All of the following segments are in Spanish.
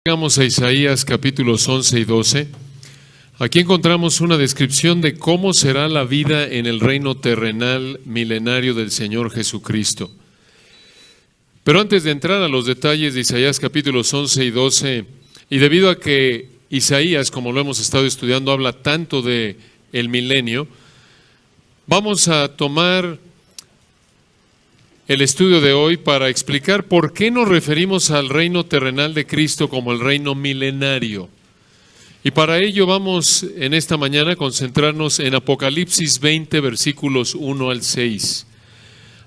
Llegamos a Isaías capítulos 11 y 12. Aquí encontramos una descripción de cómo será la vida en el reino terrenal milenario del Señor Jesucristo. Pero antes de entrar a los detalles de Isaías capítulos 11 y 12, y debido a que Isaías, como lo hemos estado estudiando, habla tanto de el milenio, vamos a tomar el estudio de hoy para explicar por qué nos referimos al reino terrenal de Cristo como el reino milenario. Y para ello vamos en esta mañana a concentrarnos en Apocalipsis 20, versículos 1 al 6.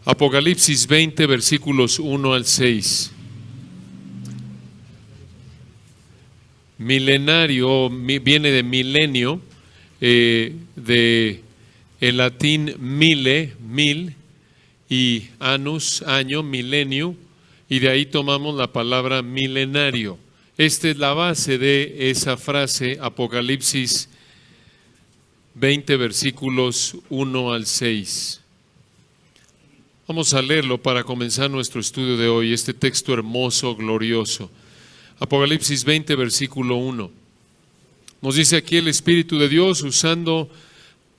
Apocalipsis 20, versículos 1 al 6. Milenario viene de milenio, de el latín mille, mil, y annus, año, milenio, y de ahí tomamos la palabra milenario. Esta es la base de esa frase, Apocalipsis 20, versículos 1 al 6. Vamos a leerlo para comenzar nuestro estudio de hoy, este texto hermoso, glorioso. Apocalipsis 20, versículo 1. Nos dice aquí el Espíritu de Dios usando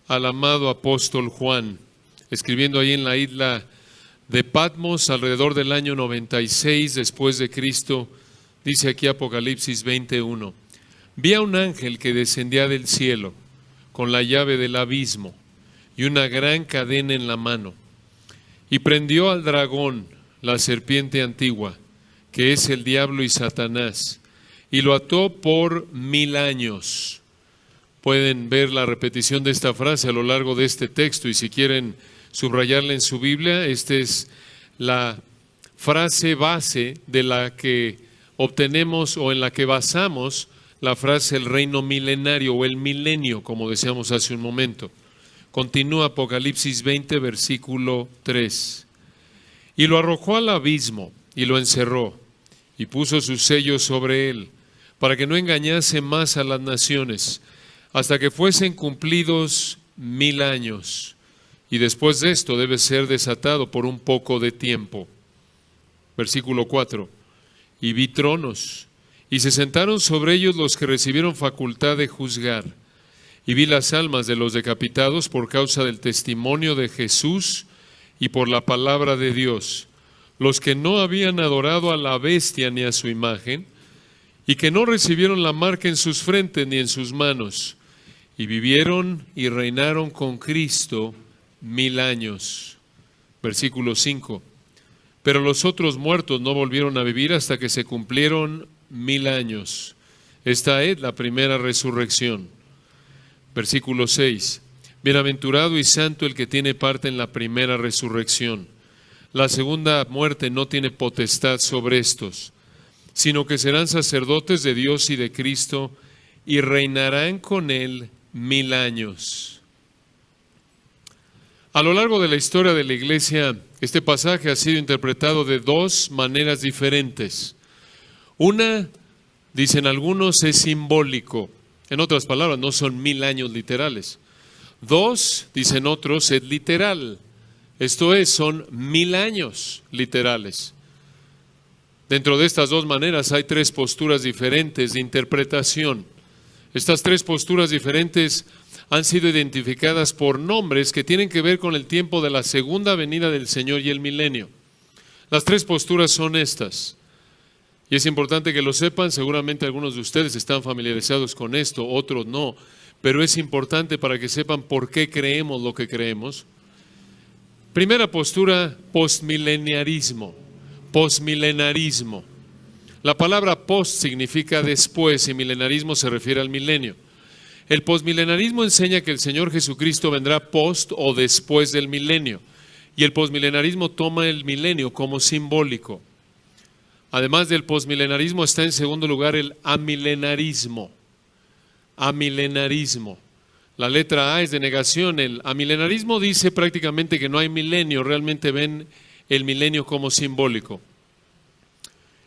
al amado apóstol Juan, escribiendo ahí en la isla de Patmos alrededor del año 96 después de Cristo. Dice aquí Apocalipsis 21. Vi a un ángel que descendía del cielo con la llave del abismo y una gran cadena en la mano, y prendió al dragón, la serpiente antigua, que es el diablo y Satanás, y lo ató por 1000 años. Pueden ver la repetición de esta frase a lo largo de este texto, y si quieren subrayarla en su Biblia, esta es la frase base de la que obtenemos o en la que basamos la frase el reino milenario o el milenio, como decíamos hace un momento. Continúa Apocalipsis 20, versículo 3. Y lo arrojó al abismo y lo encerró y puso sus sellos sobre él para que no engañase más a las naciones hasta que fuesen cumplidos 1000 años. Y después de esto debe ser desatado por un poco de tiempo. Versículo 4. Y vi tronos, y se sentaron sobre ellos los que recibieron facultad de juzgar. Y vi las almas de los decapitados por causa del testimonio de Jesús y por la palabra de Dios, los que no habían adorado a la bestia ni a su imagen, y que no recibieron la marca en sus frentes ni en sus manos, y vivieron y reinaron con Cristo 1000 años. Versículo 5. Pero los otros muertos no volvieron a vivir hasta que se cumplieron 1000 años. Esta es la primera resurrección. Versículo 6. Bienaventurado y santo el que tiene parte en la primera resurrección. La segunda muerte no tiene potestad sobre estos, sino que serán sacerdotes de Dios y de Cristo y reinarán con él 1000 años. A lo largo de la historia de la iglesia, este pasaje ha sido interpretado de dos maneras diferentes. Una, dicen algunos, es simbólico. En otras palabras, no son 1000 años literales. Dos, dicen otros, es literal. Esto es, son 1000 años literales. Dentro de estas dos maneras hay tres posturas diferentes de interpretación. Estas tres posturas diferentes han sido identificadas por nombres que tienen que ver con el tiempo de la segunda venida del Señor y el milenio. Las tres posturas son estas. Y es importante que lo sepan, seguramente algunos de ustedes están familiarizados con esto, otros no, pero es importante para que sepan por qué creemos lo que creemos. Primera postura, postmileniarismo. Postmilenarismo. La palabra post significa después y milenarismo se refiere al milenio. El postmilenarismo enseña que el Señor Jesucristo vendrá post o después del milenio, y el postmilenarismo toma el milenio como simbólico. Además del postmilenarismo está en segundo lugar el amilenarismo. Amilenarismo. La letra A es de negación. El amilenarismo dice prácticamente que no hay milenio, realmente ven el milenio como simbólico.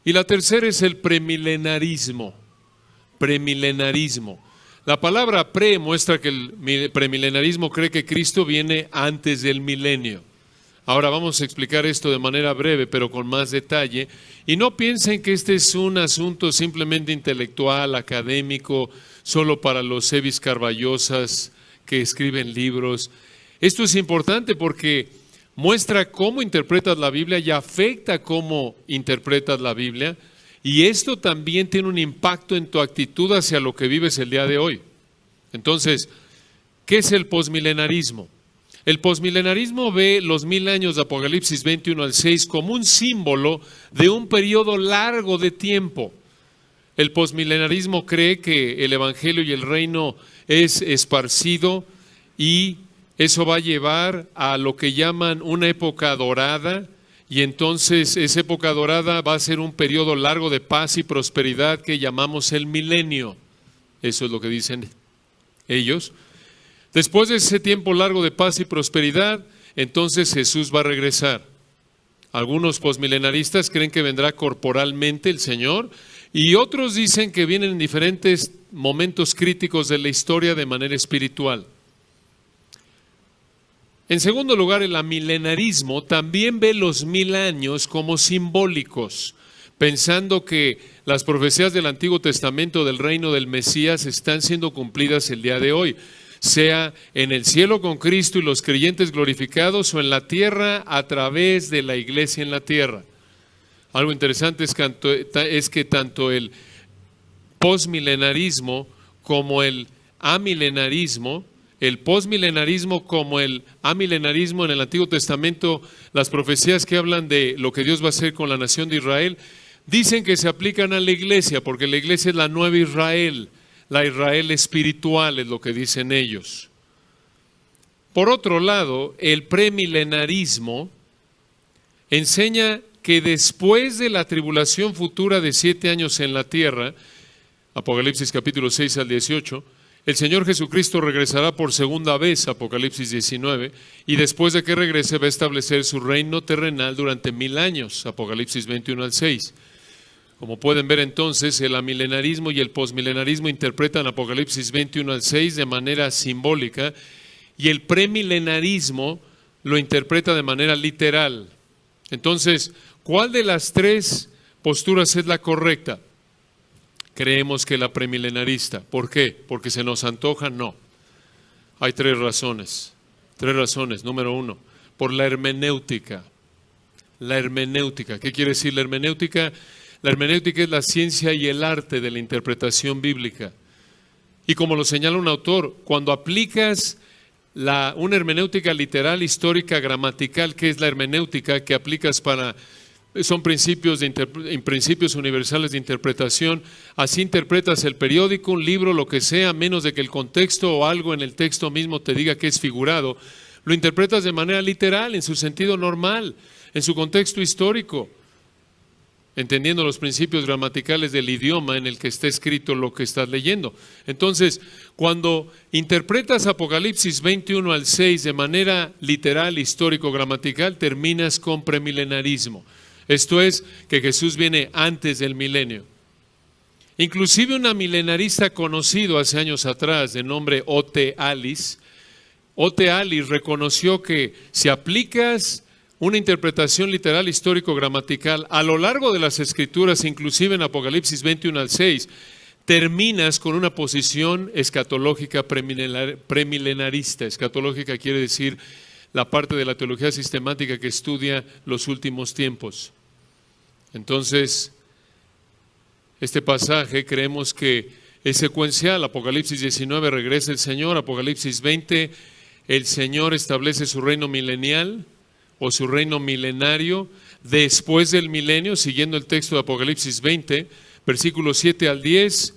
Y la tercera es el premilenarismo. Premilenarismo. La palabra pre muestra que el premilenarismo cree que Cristo viene antes del milenio. Ahora vamos a explicar esto de manera breve, pero con más detalle. Y no piensen que este es un asunto simplemente intelectual, académico, solo para los sevis carballosas que escriben libros. Esto es importante porque muestra cómo interpretas la Biblia y afecta cómo interpretas la Biblia. Y esto también tiene un impacto en tu actitud hacia lo que vives el día de hoy. Entonces, ¿qué es el posmilenarismo? El posmilenarismo ve los 1000 años de Apocalipsis 21 al 6 como un símbolo de un periodo largo de tiempo. El posmilenarismo cree que el Evangelio y el reino es esparcido y eso va a llevar a lo que llaman una época dorada, y entonces esa época dorada va a ser un periodo largo de paz y prosperidad que llamamos el milenio. Eso es lo que dicen ellos. Después de ese tiempo largo de paz y prosperidad, entonces Jesús va a regresar. Algunos posmilenaristas creen que vendrá corporalmente el Señor, y otros dicen que vienen en diferentes momentos críticos de la historia de manera espiritual. En segundo lugar, el amilenarismo también ve los 1000 años como simbólicos, pensando que las profecías del Antiguo Testamento del reino del Mesías están siendo cumplidas el día de hoy, sea en el cielo con Cristo y los creyentes glorificados, o en la tierra a través de la iglesia en la tierra. Algo interesante es que tanto el posmilenarismo como el amilenarismo, el posmilenarismo como el amilenarismo en el Antiguo Testamento, las profecías que hablan de lo que Dios va a hacer con la nación de Israel, dicen que se aplican a la iglesia, porque la iglesia es la nueva Israel, la Israel espiritual, es lo que dicen ellos. Por otro lado, el premilenarismo enseña que después de la tribulación futura de 7 años en la tierra, Apocalipsis capítulo 6 al 18, el Señor Jesucristo regresará por segunda vez, Apocalipsis 19, y después de que regrese va a establecer su reino terrenal durante 1000 años, Apocalipsis 21 al 6. Como pueden ver entonces, el amilenarismo y el posmilenarismo interpretan Apocalipsis 21 al 6 de manera simbólica, y el premilenarismo lo interpreta de manera literal. Entonces, ¿cuál de las tres posturas es la correcta? Creemos que la premilenarista. ¿Por qué? ¿Porque se nos antoja? No. Hay tres razones. Número uno, por la hermenéutica. La hermenéutica. ¿Qué quiere decir la hermenéutica? La hermenéutica es la ciencia y el arte de la interpretación bíblica. Y como lo señala un autor, cuando aplicas una hermenéutica literal, histórica, gramatical, que es la hermenéutica que aplicas son principios universales de interpretación. Así interpretas el periódico, un libro, lo que sea, menos de que el contexto o algo en el texto mismo te diga que es figurado. Lo interpretas de manera literal, en su sentido normal, en su contexto histórico, entendiendo los principios gramaticales del idioma en el que está escrito lo que estás leyendo. Entonces, cuando interpretas Apocalipsis 21 al 6 de manera literal, histórico, gramatical, terminas con premilenarismo. Esto es, que Jesús viene antes del milenio. Inclusive un milenarista conocido hace años atrás, de nombre O.T. Alice reconoció que si aplicas una interpretación literal, histórico, gramatical a lo largo de las Escrituras, inclusive en Apocalipsis 21 al 6, terminas con una posición escatológica premilenarista. Escatológica quiere decir la parte de la teología sistemática que estudia los últimos tiempos. Entonces, este pasaje creemos que es secuencial. Apocalipsis 19, regresa el Señor. Apocalipsis 20, el Señor establece su reino milenial o su reino milenario después del milenio, siguiendo el texto de Apocalipsis 20, versículos 7 al 10,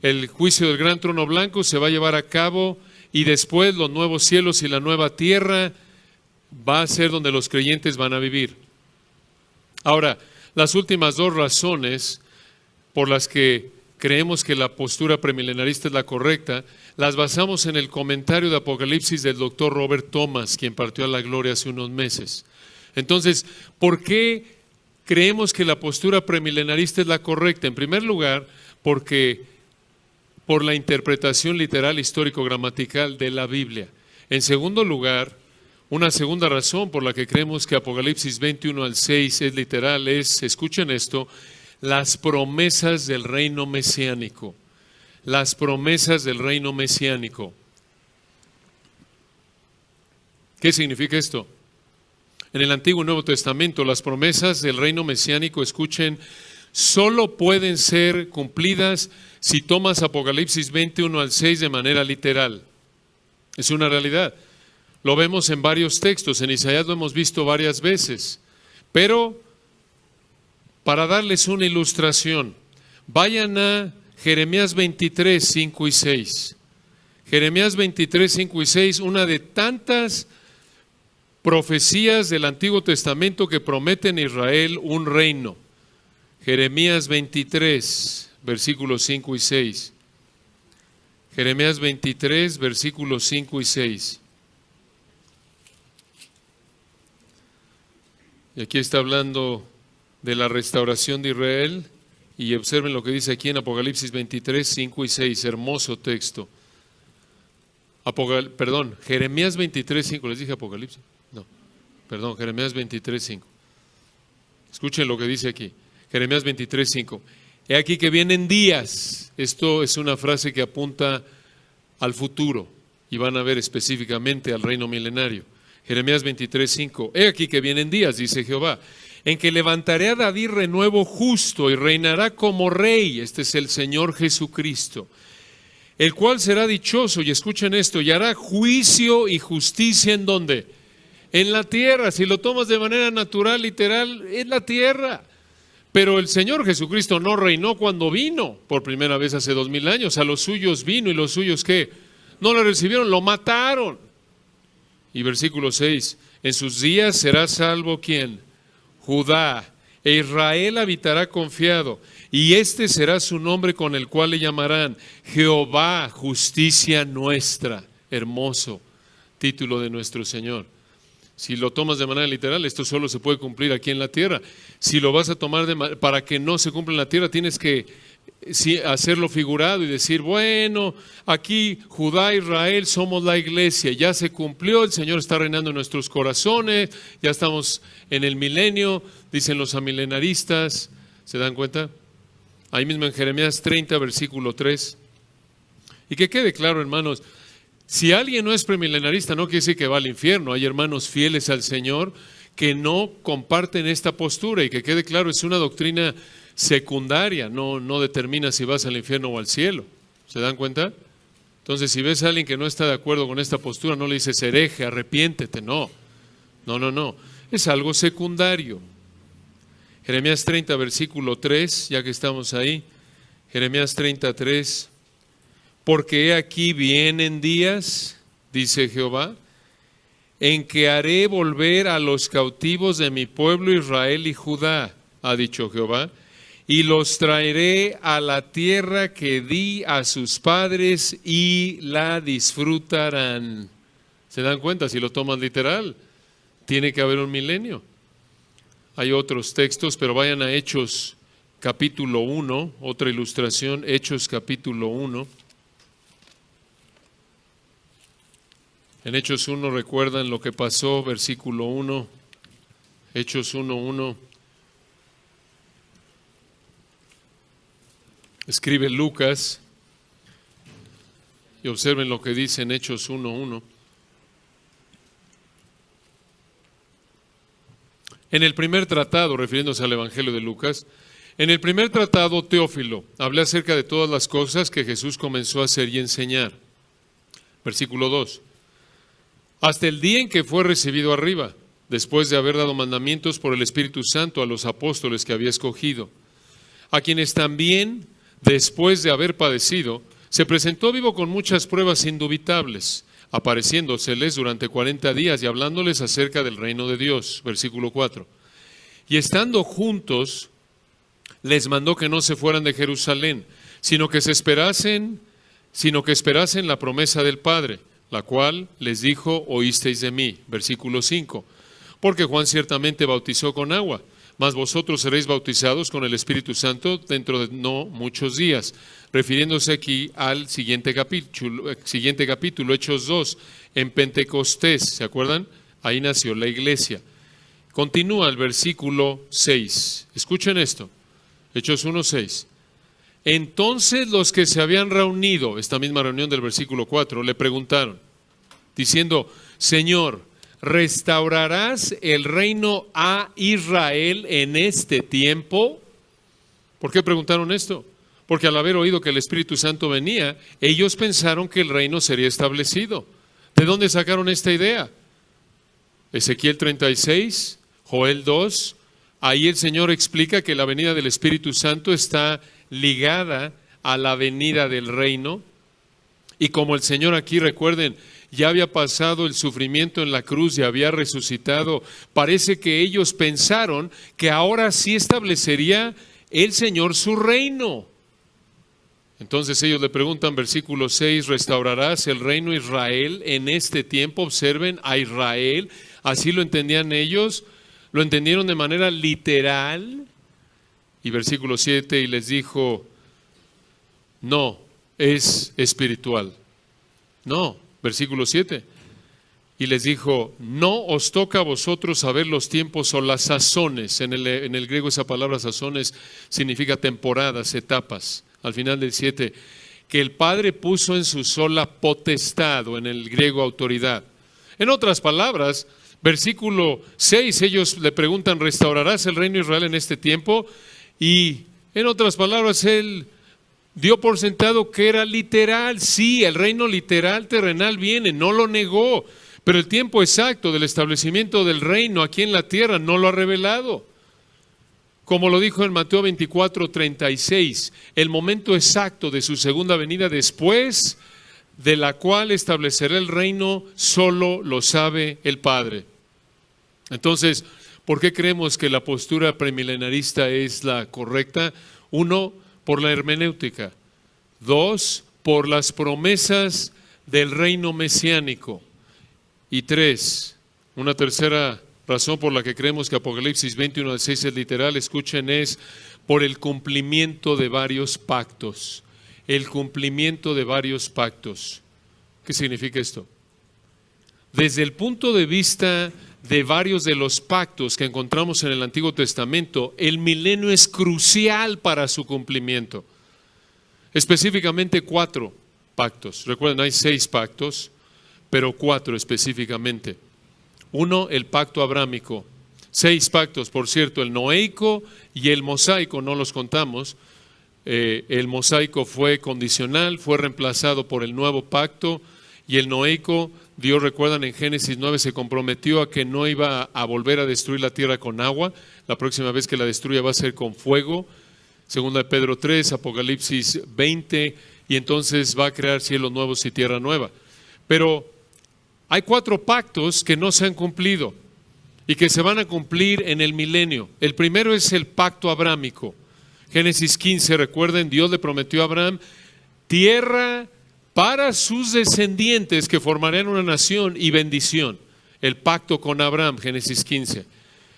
el juicio del gran trono blanco se va a llevar a cabo, y después los nuevos cielos y la nueva tierra va a ser donde los creyentes van a vivir. Ahora, las últimas dos razones por las que creemos que la postura premilenarista es la correcta, las basamos en el comentario de Apocalipsis del doctor Robert Thomas, quien partió a la gloria hace unos meses. Entonces, ¿por qué creemos que la postura premilenarista es la correcta? En primer lugar, porque por la interpretación literal, histórico, gramatical de la Biblia. En segundo lugar, Una segunda razón por la que creemos que Apocalipsis 21 al 6 es literal es, escuchen esto, las promesas del reino mesiánico. Las promesas del reino mesiánico. ¿Qué significa esto? En el Antiguo y Nuevo Testamento, las promesas del reino mesiánico, escuchen, solo pueden ser cumplidas si tomas Apocalipsis 21 al 6 de manera literal. Es una realidad. Lo vemos en varios textos, en Isaías lo hemos visto varias veces. Pero, para darles una ilustración, vayan a Jeremías 23, 5 y 6. Jeremías 23, 5 y 6, una de tantas profecías del Antiguo Testamento que prometen a Israel un reino. Jeremías 23, versículos 5 y 6. Jeremías 23, versículos 5 y 6. Y aquí está hablando de la restauración de Israel. Y observen lo que dice aquí en Apocalipsis 23, 5 y 6. Hermoso texto. Jeremías 23, 5. ¿Les dije Apocalipsis? No, perdón, Jeremías 23, 5. Escuchen lo que dice aquí. Jeremías 23, 5. He aquí que vienen días. Esto es una frase que apunta al futuro. Y van a ver específicamente al reino milenario. Jeremías 23, 5. He aquí que vienen días, dice Jehová, en que levantaré a David renuevo justo y reinará como rey. Este es el Señor Jesucristo, el cual será dichoso, y escuchen esto, y hará juicio y justicia ¿en dónde? En la tierra. Si lo tomas de manera natural, literal, es la tierra. Pero el Señor Jesucristo no reinó cuando vino por primera vez hace 2000 años. A los suyos vino y los suyos ¿qué? No lo recibieron, lo mataron. Y versículo 6, en sus días será salvo ¿quién? Judá, e Israel habitará confiado, y este será su nombre con el cual le llamarán Jehová, justicia nuestra. Hermoso título de nuestro Señor. Si lo tomas de manera literal, esto solo se puede cumplir aquí en la tierra. Si lo vas a tomar para que no se cumpla en la tierra, tienes que hacerlo figurado y decir, bueno, aquí Judá, Israel, somos la iglesia, ya se cumplió, el Señor está reinando en nuestros corazones, ya estamos en el milenio, dicen los amilenaristas, ¿se dan cuenta? Ahí mismo en Jeremías 30, versículo 3. Y que quede claro, hermanos, si alguien no es premilenarista, no quiere decir que va al infierno. Hay hermanos fieles al Señor que no comparten esta postura, y que quede claro, es una doctrina secundaria, no determina si vas al infierno o al cielo. ¿Se dan cuenta? Entonces, si ves a alguien que no está de acuerdo con esta postura, no le dices hereje, arrepiéntete, no. Es algo secundario. Jeremías 30, versículo 3, ya que estamos ahí. Jeremías 33. Porque he aquí vienen días, dice Jehová, en que haré volver a los cautivos de mi pueblo Israel y Judá, ha dicho Jehová, y los traeré a la tierra que di a sus padres y la disfrutarán. ¿Se dan cuenta? Si lo toman literal, tiene que haber un milenio. Hay otros textos, pero vayan a Hechos capítulo 1, otra ilustración, Hechos capítulo 1. En Hechos 1 recuerdan lo que pasó, versículo 1, Hechos 1:1. Escribe Lucas y observen lo que dice en Hechos 1:1. En el primer tratado, refiriéndose al Evangelio de Lucas, en el primer tratado, Teófilo, hablé acerca de todas las cosas que Jesús comenzó a hacer y enseñar. Versículo 2. Hasta el día en que fue recibido arriba, después de haber dado mandamientos por el Espíritu Santo a los apóstoles que había escogido, a quienes también, después de haber padecido, se presentó vivo con muchas pruebas indubitables, apareciéndoseles durante 40 días y hablándoles acerca del reino de Dios. Versículo 4. Y estando juntos, les mandó que no se fueran de Jerusalén, sino que esperasen la promesa del Padre, la cual les dijo, oísteis de mí. Versículo 5. Porque Juan ciertamente bautizó con agua, mas vosotros seréis bautizados con el Espíritu Santo dentro de no muchos días. Refiriéndose aquí al siguiente capítulo, Hechos 2, en Pentecostés, ¿se acuerdan? Ahí nació la iglesia. Continúa el versículo 6. Escuchen esto. Hechos 1:6. Entonces los que se habían reunido, esta misma reunión del versículo 4, le preguntaron, diciendo, Señor, ¿restaurarás el reino a Israel en este tiempo? ¿Por qué preguntaron esto? Porque al haber oído que el Espíritu Santo venía, ellos pensaron que el reino sería establecido. ¿De dónde sacaron esta idea? Ezequiel 36, Joel 2, ahí el Señor explica que la venida del Espíritu Santo está ligada a la venida del reino. Y como el Señor aquí, recuerden, ya había pasado el sufrimiento en la cruz y había resucitado, parece que ellos pensaron que ahora sí establecería el Señor su reino. Entonces ellos le preguntan, versículo 6, ¿restaurarás el reino de Israel en este tiempo? Observen, a Israel, así lo entendían ellos, lo entendieron de manera literal. Y versículo 7, y les dijo, no, es espiritual. No, versículo 7. Y les dijo, no os toca a vosotros saber los tiempos o las sazones. En el griego esa palabra sazones significa temporadas, etapas. Al final del 7, que el Padre puso en su sola potestad, o en el griego autoridad. En otras palabras, versículo 6, ellos le preguntan, ¿restaurarás el reino de Israel en este tiempo? Y en otras palabras, él dio por sentado que era literal. Sí, el reino literal terrenal viene, no lo negó, pero el tiempo exacto del establecimiento del reino aquí en la tierra no lo ha revelado. Como lo dijo en Mateo 24:36, el momento exacto de su segunda venida, después de la cual establecerá el reino, solo lo sabe el Padre. Entonces, ¿por qué creemos que la postura premilenarista es la correcta? 1, por la hermenéutica. 2, por las promesas del reino mesiánico. Y 3, una tercera razón por la que creemos que Apocalipsis 21:6 es literal, escuchen, es por el cumplimiento de varios pactos. El cumplimiento de varios pactos. ¿Qué significa esto? Desde el punto de vista de varios de los pactos que encontramos en el Antiguo Testamento, el milenio es crucial para su cumplimiento. Específicamente 4 pactos. Recuerden, hay 6 pactos, pero 4 específicamente. 1, el pacto abrámico. 6 pactos, por cierto, el noeico y el mosaico, no los contamos. El mosaico fue condicional, fue reemplazado por el nuevo pacto, y el noeico, Dios, recuerdan, en Génesis 9 se comprometió a que no iba a volver a destruir la tierra con agua. La próxima vez que la destruya va a ser con fuego. Segunda de Pedro 3, Apocalipsis 20, y entonces va a crear cielos nuevos y tierra nueva. Pero hay 4 pactos que no se han cumplido y que se van a cumplir en el milenio. El primero es el pacto abrámico. Génesis 15, recuerden, Dios le prometió a Abraham tierra para sus descendientes que formarían una nación y bendición. El pacto con Abraham, Génesis 15.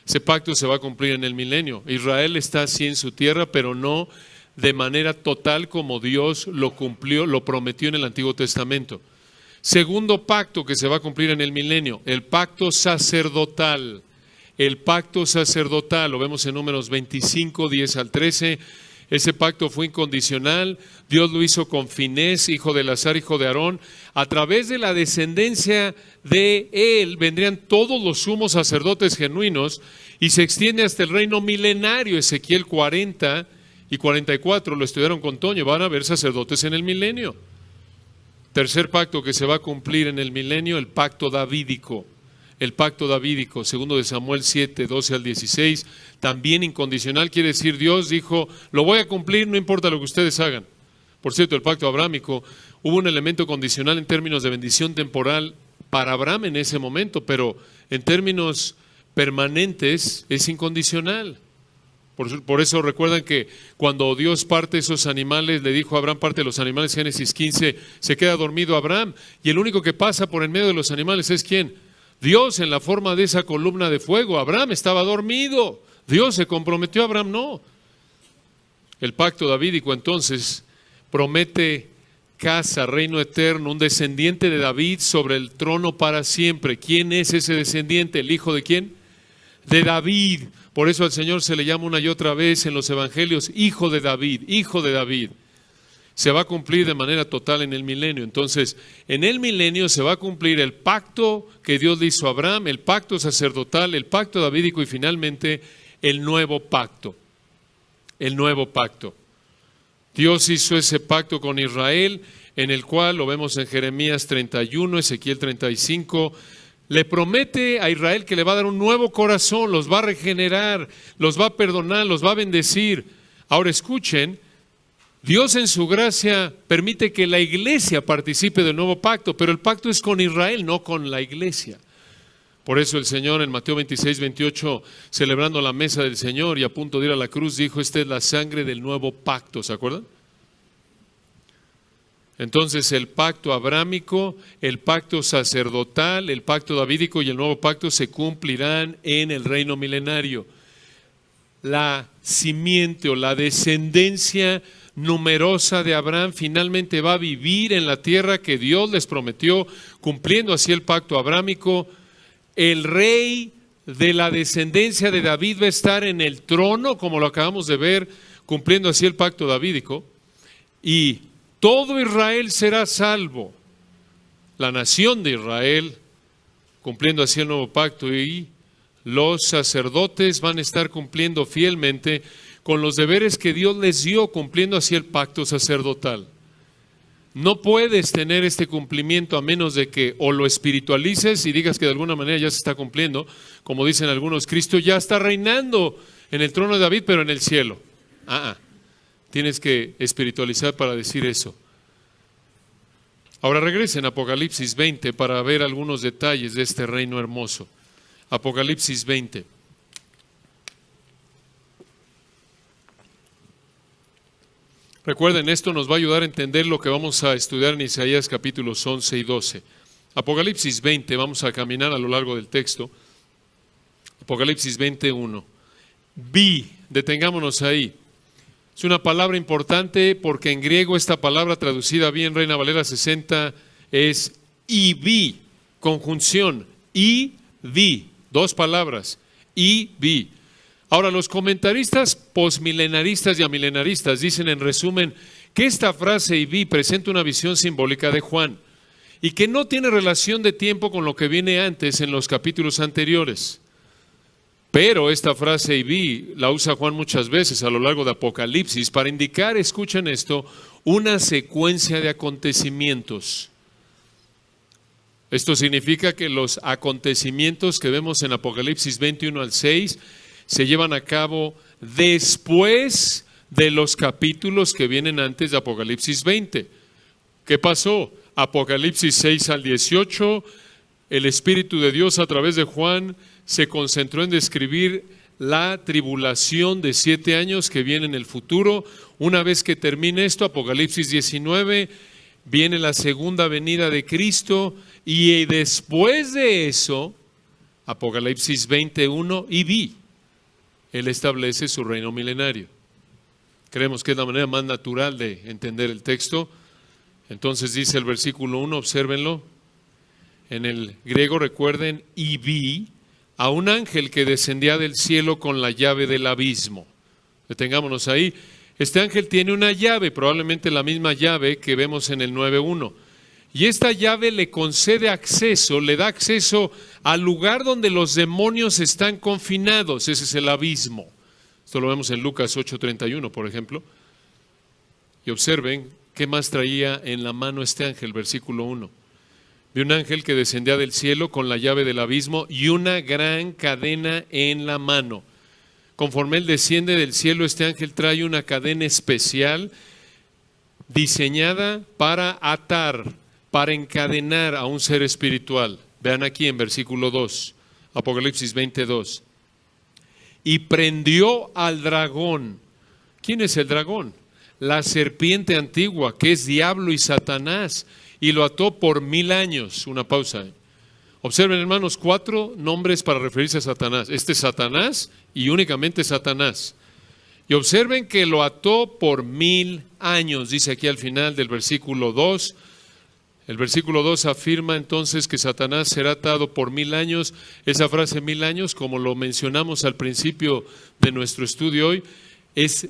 Ese pacto se va a cumplir en el milenio. Israel está así en su tierra, pero no de manera total como Dios lo cumplió, lo prometió en el Antiguo Testamento. Segundo pacto que se va a cumplir en el milenio, el pacto sacerdotal. El pacto sacerdotal, lo vemos en Números 25, 10 al 13. Ese pacto fue incondicional. Dios lo hizo con Finés, hijo de Eleazar, hijo de Aarón. A través de la descendencia de él vendrían todos los sumos sacerdotes genuinos y se extiende hasta el reino milenario. Ezequiel 40 y 44, lo estudiaron con Toño, van a haber sacerdotes en el milenio. Tercer pacto que se va a cumplir en el milenio, el pacto davídico. El pacto davídico, segundo de Samuel 7, 12 al 16, también incondicional, quiere decir Dios dijo, lo voy a cumplir, no importa lo que ustedes hagan. Por cierto, el pacto abrámico, hubo un elemento condicional en términos de bendición temporal para Abraham en ese momento, pero en términos permanentes es incondicional. Por eso recuerdan que cuando Dios parte esos animales, le dijo a Abraham, parte de los animales, Génesis 15, se queda dormido Abraham, y el único que pasa por en medio de los animales es ¿quién? Dios, en la forma de esa columna de fuego. Abraham estaba dormido, Dios se comprometió, Abraham no. El pacto davídico entonces promete casa, reino eterno, un descendiente de David sobre el trono para siempre. ¿Quién es ese descendiente? ¿El hijo de quién? De David. Por eso al Señor se le llama una y otra vez en los evangelios, hijo de David, hijo de David. Se va a cumplir de manera total en el milenio. Entonces, en el milenio se va a cumplir el pacto que Dios le hizo a Abraham, el pacto sacerdotal, el pacto davídico y finalmente el nuevo pacto. El nuevo pacto. Dios hizo ese pacto con Israel, en el cual, lo vemos en Jeremías 31, Ezequiel 35, le promete a Israel que le va a dar un nuevo corazón, los va a regenerar, los va a perdonar, los va a bendecir. Ahora escuchen, Dios en su gracia permite que la iglesia participe del nuevo pacto, pero el pacto es con Israel, no con la iglesia. Por eso el Señor en Mateo 26, 28, celebrando la mesa del Señor y a punto de ir a la cruz, dijo, esta es la sangre del nuevo pacto, ¿se acuerdan? Entonces el pacto abrámico, el pacto sacerdotal, el pacto davídico y el nuevo pacto se cumplirán en el reino milenario. La simiente o la descendencia numerosa de Abraham finalmente va a vivir en la tierra que Dios les prometió, cumpliendo así el pacto abrámico. El rey de la descendencia de David va a estar en el trono, como lo acabamos de ver, cumpliendo así el pacto davídico, y todo Israel será salvo. La nación de Israel, cumpliendo así el nuevo pacto, y los sacerdotes van a estar cumpliendo fielmente con los deberes que Dios les dio, cumpliendo así el pacto sacerdotal. No puedes tener este cumplimiento a menos de que o lo espiritualices y digas que de alguna manera ya se está cumpliendo, como dicen algunos, Cristo ya está reinando en el trono de David, pero en el cielo. Tienes que espiritualizar para decir eso. Ahora regresen a Apocalipsis 20 para ver algunos detalles de este reino hermoso. Apocalipsis 20. Recuerden, esto nos va a ayudar a entender lo que vamos a estudiar en Isaías capítulos 11 y 12. Apocalipsis 20, vamos a caminar a lo largo del texto. Apocalipsis 21. Vi, detengámonos ahí. Es una palabra importante porque en griego esta palabra traducida bien, Reina Valera 60, es y vi, conjunción, y vi, dos palabras, y vi. Ahora, los comentaristas posmilenaristas y amilenaristas dicen en resumen que esta frase y vi presenta una visión simbólica de Juan y que no tiene relación de tiempo con lo que viene antes en los capítulos anteriores. Pero esta frase y vi la usa Juan muchas veces a lo largo de Apocalipsis para indicar, escuchen esto, una secuencia de acontecimientos. Esto significa que los acontecimientos que vemos en Apocalipsis 21 al 6 se llevan a cabo después de los capítulos que vienen antes de Apocalipsis 20. ¿Qué pasó? Apocalipsis 6 al 18, el Espíritu de Dios a través de Juan se concentró en describir la tribulación de 7 años que viene en el futuro. Una vez que termine esto, Apocalipsis 19, viene la segunda venida de Cristo y después de eso, Apocalipsis 21, y vi. Él establece su reino milenario. Creemos que es la manera más natural de entender el texto. Entonces dice el versículo 1, obsérvenlo. En el griego recuerden, y vi a un ángel que descendía del cielo con la llave del abismo. Detengámonos ahí. Este ángel tiene una llave, probablemente la misma llave que vemos en el 9.1. Y esta llave le concede acceso, le da acceso al lugar donde los demonios están confinados. Ese es el abismo. Esto lo vemos en Lucas 8:31, por ejemplo. Y observen qué más traía en la mano este ángel, versículo 1. Vi un ángel que descendía del cielo con la llave del abismo y una gran cadena en la mano. Conforme él desciende del cielo, este ángel trae una cadena especial diseñada para atar, para encadenar a un ser espiritual. Vean aquí en versículo 2, Apocalipsis 22. Y prendió al dragón. ¿Quién es el dragón? La serpiente antigua, que es diablo y Satanás, y lo ató por 1000 años. Una pausa. Observen, hermanos, 4 nombres para referirse a Satanás. Este es Satanás y únicamente Satanás. Y observen que lo ató por 1000 años, dice aquí al final del versículo 2. El versículo 2 afirma entonces que Satanás será atado por 1000 años. Esa frase 1000 años, como lo mencionamos al principio de nuestro estudio hoy, es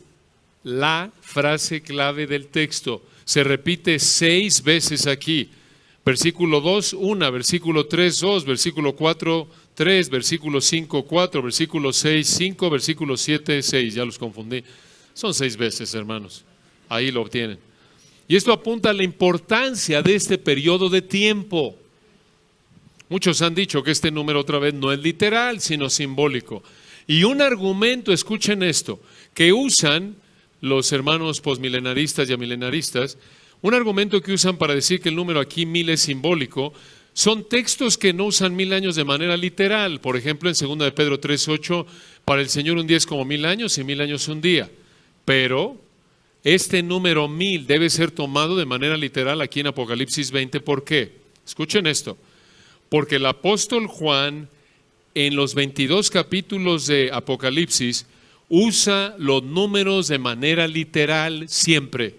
la frase clave del texto. Se repite 6 veces aquí. Versículo 2, 1, versículo 3, 2, versículo 4, 3, versículo 5, 4, versículo 6, 5, versículo 7, 6. Ya los confundí. Son 6 veces, hermanos. Ahí lo obtienen. Y esto apunta a la importancia de este periodo de tiempo. Muchos han dicho que este número otra vez no es literal, sino simbólico. Y un argumento, escuchen esto, que usan los hermanos posmilenaristas y amilenaristas, un argumento que usan para decir que el número aquí 1000 es simbólico, son textos que no usan 1000 años de manera literal. Por ejemplo, en 2 de Pedro 3:8, para el Señor un día es como 1000 años y 1000 años un día. Pero este número 1000 debe ser tomado de manera literal aquí en Apocalipsis 20. ¿Por qué? Escuchen esto. Porque el apóstol Juan, en los 22 capítulos de Apocalipsis, usa los números de manera literal siempre.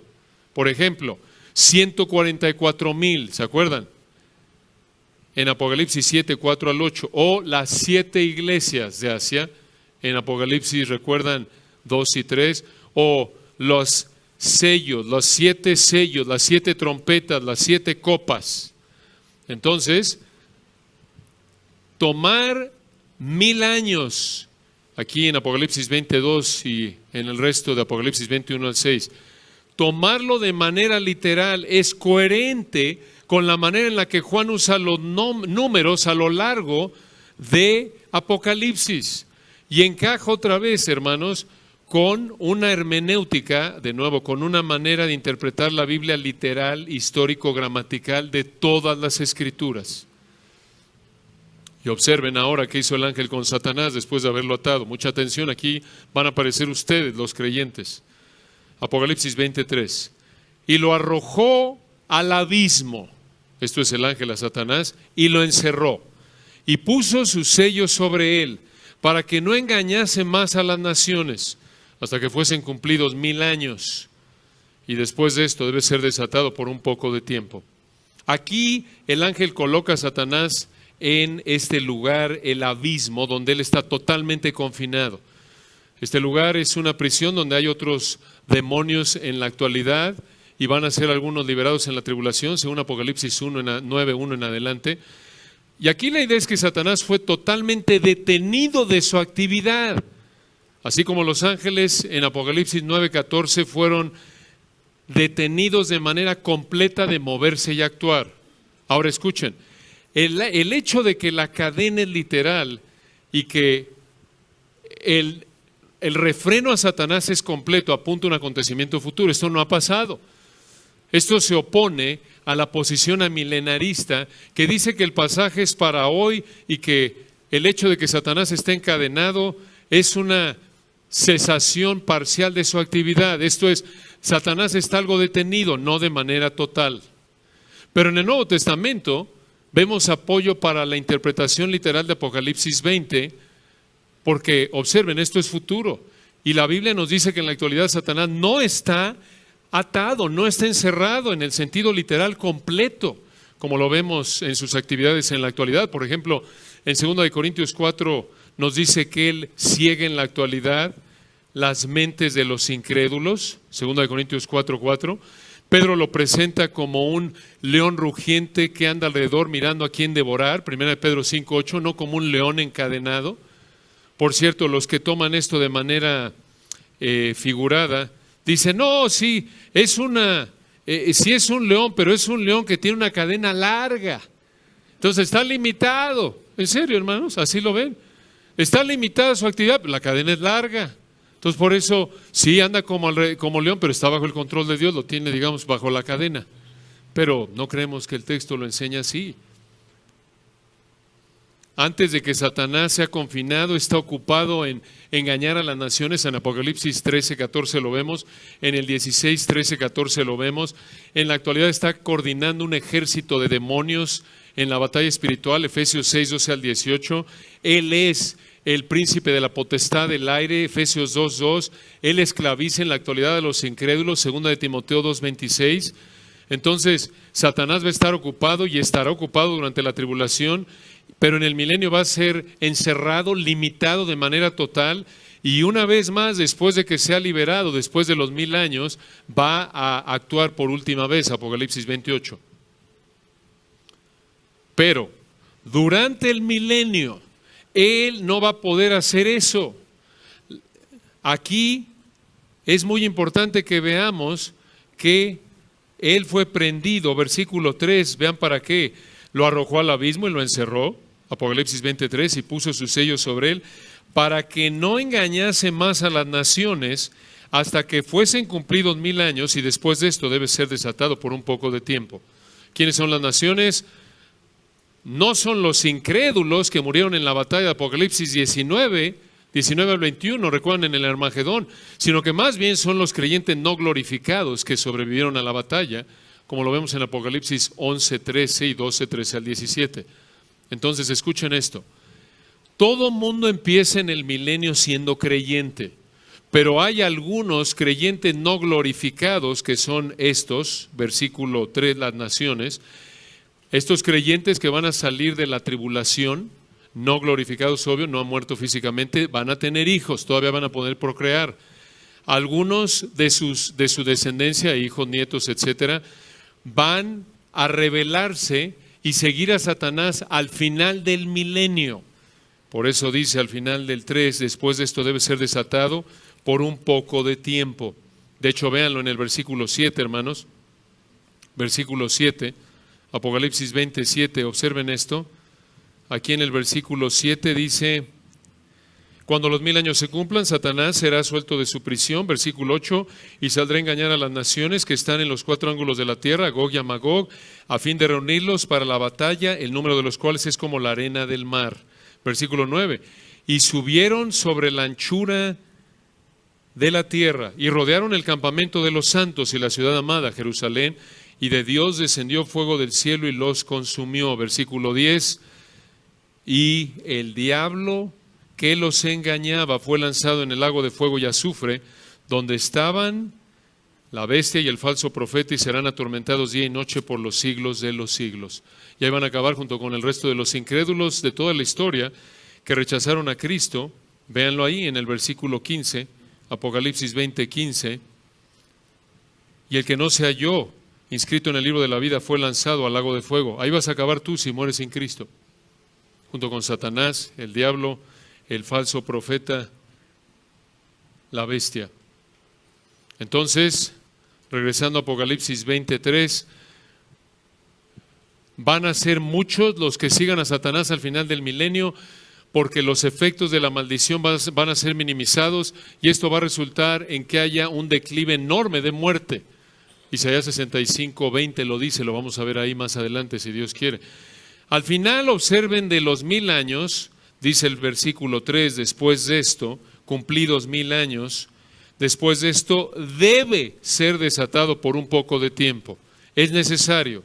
Por ejemplo, 144,000, ¿se acuerdan? En Apocalipsis 7, 4 al 8. O las 7 iglesias de Asia, en Apocalipsis, recuerdan, 2 y 3. O los sellos, los 7 sellos, las 7 trompetas, las 7 copas. Entonces, tomar 1000 años, aquí en Apocalipsis 22 y en el resto de Apocalipsis 21 al 6, tomarlo de manera literal es coherente con la manera en la que Juan usa los números a lo largo de Apocalipsis. Y encaja otra vez, hermanos, con una hermenéutica, de nuevo, con una manera de interpretar la Biblia literal, histórico, gramatical de todas las Escrituras. Y observen ahora qué hizo el ángel con Satanás después de haberlo atado. Mucha atención, aquí van a aparecer ustedes, los creyentes. Apocalipsis 23. Y lo arrojó al abismo, esto es el ángel a Satanás, y lo encerró. Y puso su sello sobre él, para que no engañase más a las naciones, hasta que fuesen cumplidos 1000 años. Y después de esto debe ser desatado por un poco de tiempo. Aquí el ángel coloca a Satanás en este lugar, el abismo, donde él está totalmente confinado. Este lugar es una prisión donde hay otros demonios en la actualidad y van a ser algunos liberados en la tribulación, según Apocalipsis 9:1 en adelante. Y aquí la idea es que Satanás fue totalmente detenido de su actividad, así como los ángeles en Apocalipsis 9:14 fueron detenidos de manera completa de moverse y actuar. Ahora escuchen, el hecho de que la cadena es literal y que el refreno a Satanás es completo apunta a un acontecimiento futuro. Esto no ha pasado. Esto se opone a la posición amilenarista que dice que el pasaje es para hoy y que el hecho de que Satanás esté encadenado es una cesación parcial de su actividad. Esto es, Satanás está algo detenido, no de manera total. Pero en el Nuevo Testamento vemos apoyo para la interpretación literal de Apocalipsis 20, porque observen, esto es futuro. Y la Biblia nos dice que en la actualidad Satanás no está atado, no está encerrado en el sentido literal completo, como lo vemos en sus actividades en la actualidad. Por ejemplo, en 2 Corintios 4 nos dice que él ciega en la actualidad las mentes de los incrédulos, 2 Corintios 4:4. Pedro lo presenta como un león rugiente que anda alrededor mirando a quién devorar, 1 Pedro 5:8, no como un león encadenado. Por cierto, los que toman esto de manera figurada, dicen, no, sí, sí es un león, pero es un león que tiene una cadena larga. Entonces está limitado. En serio, hermanos, así lo ven. Está limitada su actividad, la cadena es larga. Entonces por eso sí anda como león, pero está bajo el control de Dios, lo tiene, digamos, bajo la cadena. Pero no creemos que el texto lo enseña así. Antes de que Satanás sea confinado, está ocupado en engañar a las naciones. En Apocalipsis 13:14 lo vemos, en el 16, 13, 14 lo vemos. En la actualidad está coordinando un ejército de demonios en la batalla espiritual, Efesios 6, 12 al 18. Él es el príncipe de la potestad del aire, Efesios 2:2, él esclaviza en la actualidad a los incrédulos, segunda de Timoteo 2:26. Entonces, Satanás va a estar ocupado y estará ocupado durante la tribulación, pero en el milenio va a ser encerrado, limitado de manera total, y una vez más, después de que sea liberado, después de los 1000 años, va a actuar por última vez, Apocalipsis 28. Pero, durante el milenio, él no va a poder hacer eso. Aquí es muy importante que veamos que él fue prendido, versículo 3, vean para qué, lo arrojó al abismo y lo encerró, Apocalipsis 23, y puso sus sellos sobre él, para que no engañase más a las naciones hasta que fuesen cumplidos 1000 años, y después de esto debe ser desatado por un poco de tiempo. ¿Quiénes son las naciones? No son los incrédulos que murieron en la batalla de Apocalipsis 19 al 21, recuerdan en el Armagedón, sino que más bien son los creyentes no glorificados que sobrevivieron a la batalla, como lo vemos en Apocalipsis 11:13 y 12:13 al 17. Entonces escuchen esto, todo mundo empieza en el milenio siendo creyente, pero hay algunos creyentes no glorificados que son estos, versículo 3, las naciones, estos creyentes que van a salir de la tribulación, no glorificados, obvio, no han muerto físicamente, van a tener hijos, todavía van a poder procrear. Algunos de su descendencia, hijos, nietos, etcétera, van a rebelarse y seguir a Satanás al final del milenio. Por eso dice al final del 3, después de esto debe ser desatado por un poco de tiempo. De hecho, véanlo en el versículo 7, hermanos. Versículo 7, Apocalipsis 27, observen esto. Aquí en el versículo 7 dice, cuando los 1000 años se cumplan, Satanás será suelto de su prisión, versículo 8, y saldrá a engañar a las naciones que están en los 4 ángulos de la tierra, a Gog y a Magog, a fin de reunirlos para la batalla, el número de los cuales es como la arena del mar. Versículo 9, y subieron sobre la anchura de la tierra, y rodearon el campamento de los santos y la ciudad amada, Jerusalén, y de Dios descendió fuego del cielo y los consumió. Versículo 10, y el diablo que los engañaba fue lanzado en el lago de fuego y azufre, donde estaban la bestia y el falso profeta, y serán atormentados día y noche por los siglos de los siglos. Y ahí van a acabar junto con el resto de los incrédulos de toda la historia que rechazaron a Cristo. Véanlo ahí en el versículo 15, Apocalipsis 20:15. Y el que no se halló inscrito en el libro de la vida fue lanzado al lago de fuego. Ahí vas a acabar tú si mueres sin Cristo, junto con Satanás, el diablo, el falso profeta, la bestia. Entonces, regresando a Apocalipsis 23, van a ser muchos los que sigan a Satanás al final del milenio, porque los efectos de la maldición van a ser minimizados, y esto va a resultar en que haya un declive enorme de muerte. Isaías 65:20 lo dice, lo vamos a ver ahí más adelante si Dios quiere. Al final, observen, de los 1000 años, dice el versículo 3, después de esto, cumplidos 1000 años, después de esto debe ser desatado por un poco de tiempo. Es necesario.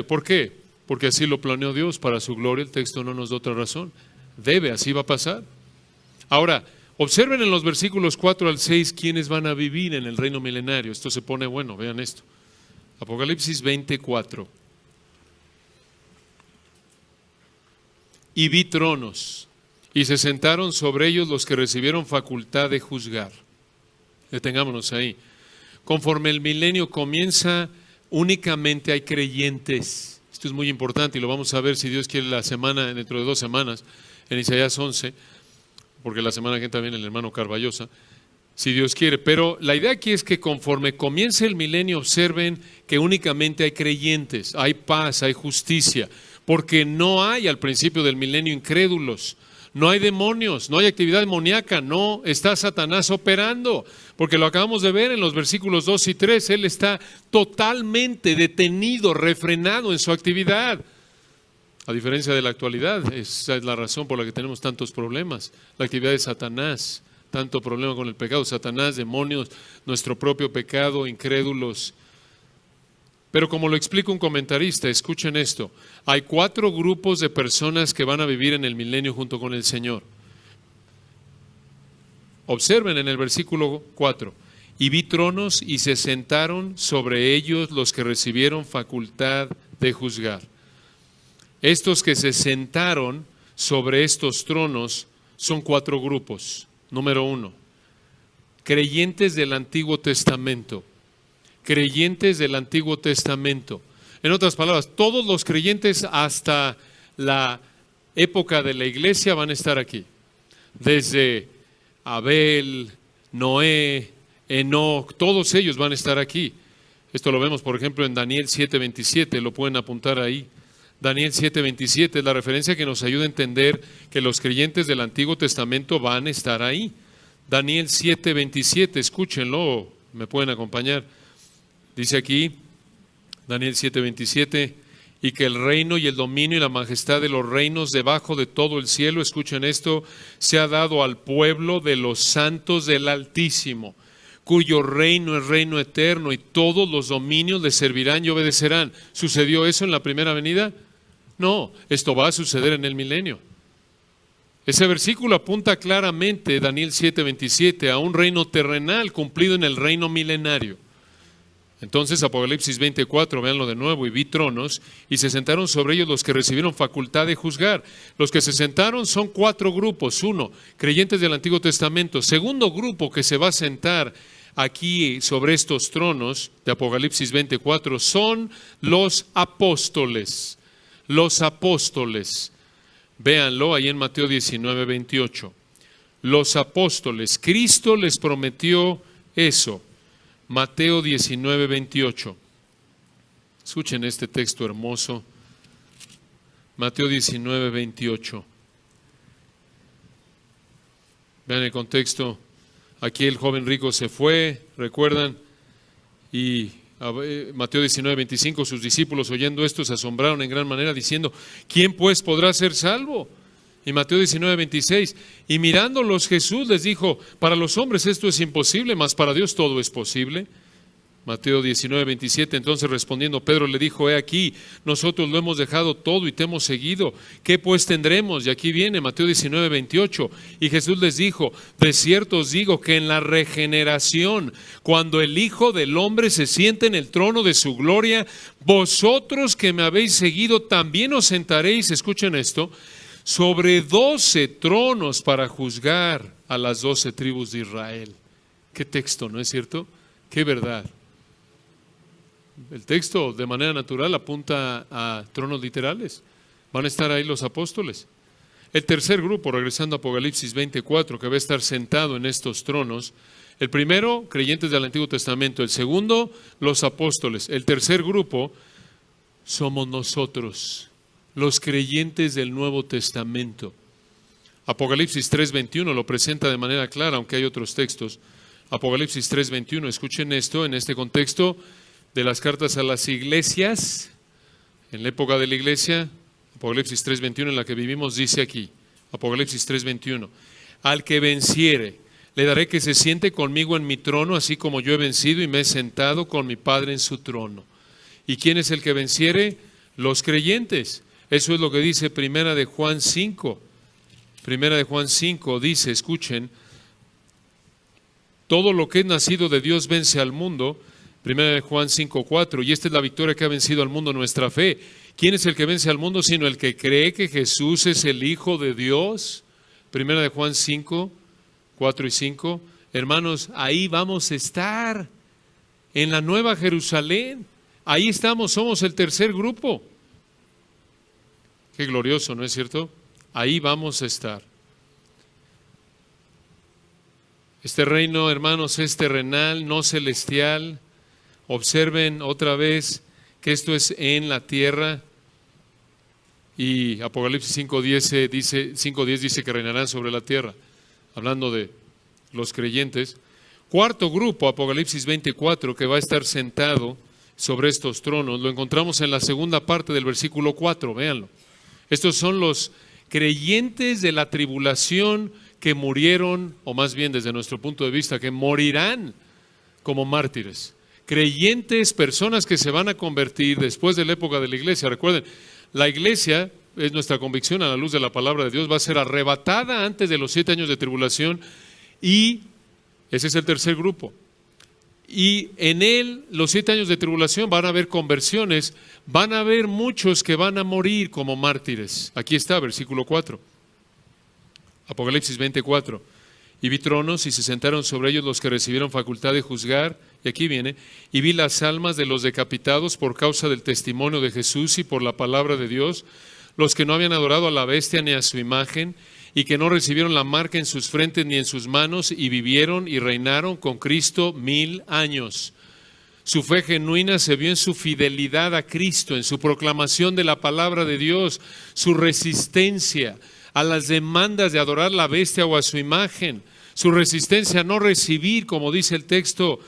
¿Por qué? Porque así lo planeó Dios para su gloria, el texto no nos da otra razón. Debe, así va a pasar. Ahora, observen en los versículos 4 al 6 quiénes van a vivir en el reino milenario. Esto se pone bueno, vean esto. Apocalipsis 24. Y vi tronos, y se sentaron sobre ellos los que recibieron facultad de juzgar. Detengámonos ahí. Conforme el milenio comienza, únicamente hay creyentes. Esto es muy importante y lo vamos a ver si Dios quiere dentro de 2 semanas, en Isaías 11, porque la semana que entra viene el hermano Carballosa, si Dios quiere. Pero la idea aquí es que conforme comience el milenio, observen que únicamente hay creyentes, hay paz, hay justicia, porque no hay al principio del milenio incrédulos, no hay demonios, no hay actividad demoníaca, no está Satanás operando, porque lo acabamos de ver en los versículos 2 y 3, él está totalmente detenido, refrenado en su actividad. A diferencia de la actualidad, esa es la razón por la que tenemos tantos problemas. La actividad de Satanás, tanto problema con el pecado, Satanás, demonios, nuestro propio pecado, incrédulos. Pero como lo explica un comentarista, escuchen esto, hay 4 grupos de personas que van a vivir en el milenio junto con el Señor. Observen en el versículo 4, y vi tronos y se sentaron sobre ellos los que recibieron facultad de juzgar. Estos que se sentaron sobre estos tronos son 4 grupos. Número 1, creyentes del Antiguo Testamento. Creyentes del Antiguo Testamento. En otras palabras, todos los creyentes hasta la época de la iglesia van a estar aquí. Desde Abel, Noé, Enoc, todos ellos van a estar aquí. Esto lo vemos, por ejemplo, en Daniel 7:27, lo pueden apuntar ahí. Daniel 7:27 es la referencia que nos ayuda a entender que los creyentes del Antiguo Testamento van a estar ahí. Daniel 7:27, escúchenlo, me pueden acompañar. Dice aquí, Daniel 7:27, y que el reino y el dominio y la majestad de los reinos debajo de todo el cielo, escuchen esto, se ha dado al pueblo de los santos del Altísimo, cuyo reino es reino eterno y todos los dominios le servirán y obedecerán. ¿Sucedió eso en la primera venida? No, esto va a suceder en el milenio. Ese versículo apunta claramente, Daniel 7:27, a un reino terrenal cumplido en el reino milenario. Entonces, Apocalipsis 24, véanlo de nuevo, y vi tronos, y se sentaron sobre ellos los que recibieron facultad de juzgar. Los que se sentaron son 4 grupos. 1, creyentes del Antiguo Testamento. Segundo grupo que se va a sentar aquí sobre estos tronos de Apocalipsis 24 son los apóstoles. Los apóstoles. Véanlo ahí en Mateo 19:28. Los apóstoles. Cristo les prometió eso. Mateo 19:28. Escuchen este texto hermoso. Mateo 19:28. Vean el contexto. Aquí el joven rico se fue, recuerdan, y Mateo 19:25, sus discípulos oyendo esto se asombraron en gran manera diciendo, ¿quién pues podrá ser salvo? Y Mateo 19:26, y mirándolos Jesús les dijo, para los hombres esto es imposible, mas para Dios todo es posible. Mateo 19:27, entonces respondiendo Pedro le dijo, he aquí, nosotros lo hemos dejado todo y te hemos seguido, ¿qué pues tendremos? Y aquí viene Mateo 19:28, y Jesús les dijo, de cierto os digo que en la regeneración, cuando el Hijo del Hombre se siente en el trono de su gloria, vosotros que me habéis seguido también os sentaréis, escuchen esto, sobre 12 tronos para juzgar a las 12 tribus de Israel. Qué texto, ¿no es cierto? Qué verdad. El texto de manera natural apunta a tronos literales. Van a estar ahí los apóstoles. El tercer grupo, regresando a Apocalipsis 24, que va a estar sentado en estos tronos. El primero, creyentes del Antiguo Testamento. El segundo, los apóstoles. El tercer grupo, somos nosotros, los creyentes del Nuevo Testamento. Apocalipsis 3:21 lo presenta de manera clara, aunque hay otros textos. Apocalipsis 3:21, escuchen esto, en este contexto de las cartas a las iglesias, en la época de la iglesia, Apocalipsis 3:21 en la que vivimos, dice aquí, Apocalipsis 3:21, al que venciere, le daré que se siente conmigo en mi trono, así como yo he vencido y me he sentado con mi Padre en su trono. ¿Y quién es el que venciere? Los creyentes. Eso es lo que dice Primera de Juan 5. Primera de Juan 5 dice, escuchen, todo lo que es nacido de Dios vence al mundo. Primera de Juan 5:4, y esta es la victoria que ha vencido al mundo, nuestra fe. ¿Quién es el que vence al mundo sino el que cree que Jesús es el Hijo de Dios? Primera de Juan 5:4 y 5. Hermanos, ahí vamos a estar, en la Nueva Jerusalén. Ahí estamos, somos el tercer grupo. Qué glorioso, ¿no es cierto? Ahí vamos a estar. Este reino, hermanos, es terrenal, no celestial. Observen otra vez que esto es en la tierra. Y Apocalipsis 5:10 dice que reinarán sobre la tierra, hablando de los creyentes. Cuarto grupo, Apocalipsis 24, que va a estar sentado sobre estos tronos, lo encontramos en la segunda parte del versículo 4, véanlo. Estos son los creyentes de la tribulación que murieron, o más bien desde nuestro punto de vista, que morirán como mártires, creyentes, personas que se van a convertir después de la época de la iglesia. Recuerden, la iglesia, es nuestra convicción a la luz de la palabra de Dios, va a ser arrebatada antes de los 7 años de tribulación, y ese es el tercer grupo. Y en él, los 7 años de tribulación, van a haber conversiones, van a haber muchos que van a morir como mártires. Aquí está, versículo 4. Apocalipsis 24. Y vi tronos y se sentaron sobre ellos los que recibieron facultad de juzgar. Y aquí viene. Y vi las almas de los decapitados por causa del testimonio de Jesús y por la palabra de Dios, los que no habían adorado a la bestia ni a su imagen, y que no recibieron la marca en sus frentes ni en sus manos, y vivieron y reinaron con Cristo 1000 años. Su fe genuina se vio en su fidelidad a Cristo, en su proclamación de la palabra de Dios, su resistencia a las demandas de adorar la bestia o a su imagen, su resistencia a no recibir, como dice el texto,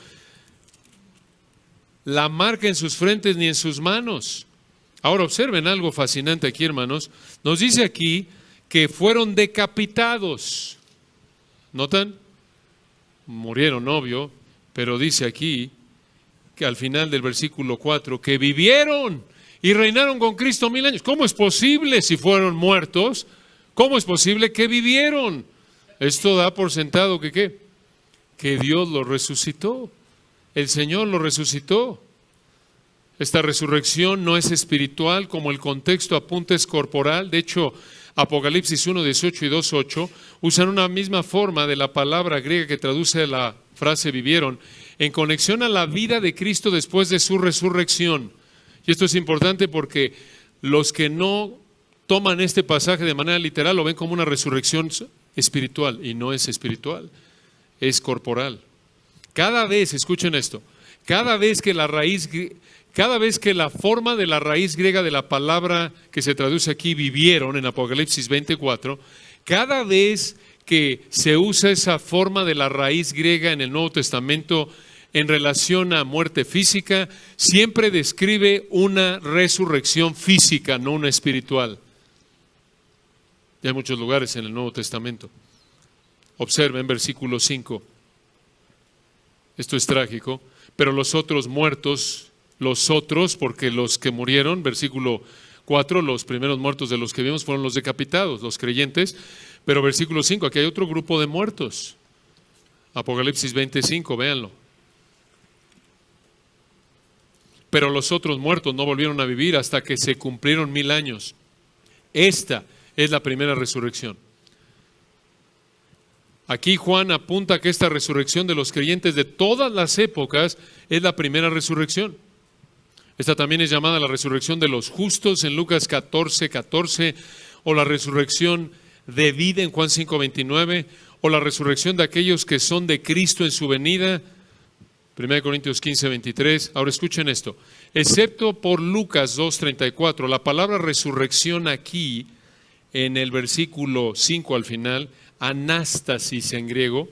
la marca en sus frentes ni en sus manos. Ahora observen algo fascinante aquí, hermanos. Nos dice aquí que fueron decapitados. ¿Notan? Murieron, obvio, pero dice aquí que al final del versículo 4, que vivieron y reinaron con Cristo 1000 años. ¿Cómo es posible si fueron muertos? ¿Cómo es posible que vivieron? Esto da por sentado que ¿qué? Que Dios los resucitó. El Señor los resucitó. Esta resurrección no es espiritual, como el contexto apunta, es corporal. De hecho, Apocalipsis 1:18 y 2:8 usan una misma forma de la palabra griega que traduce la frase vivieron en conexión a la vida de Cristo después de su resurrección. Y esto es importante porque los que no toman este pasaje de manera literal lo ven como una resurrección espiritual, y no es espiritual, es corporal. Cada vez, escuchen esto, cada vez que la forma de la raíz griega de la palabra que se traduce aquí, vivieron, en Apocalipsis 24, cada vez que se usa esa forma de la raíz griega en el Nuevo Testamento en relación a muerte física, siempre describe una resurrección física, no una espiritual. Y hay muchos lugares en el Nuevo Testamento. Observen versículo 5. Esto es trágico. Pero los otros muertos, porque los que murieron, versículo 4, los primeros muertos de los que vimos fueron los decapitados, los creyentes. Pero versículo 5, aquí hay otro grupo de muertos. Apocalipsis 25, véanlo. Pero los otros muertos no volvieron a vivir hasta que se cumplieron 1000 años. Esta es la primera resurrección. Aquí Juan apunta que esta resurrección de los creyentes de todas las épocas es la primera resurrección. Esta también es llamada la resurrección de los justos en Lucas 14:14, o la resurrección de vida en Juan 5:29, o la resurrección de aquellos que son de Cristo en su venida, 1 Corintios 15:23. Ahora escuchen esto, excepto por Lucas 2:34, la palabra resurrección aquí, en el versículo 5 al final, anástasis en griego,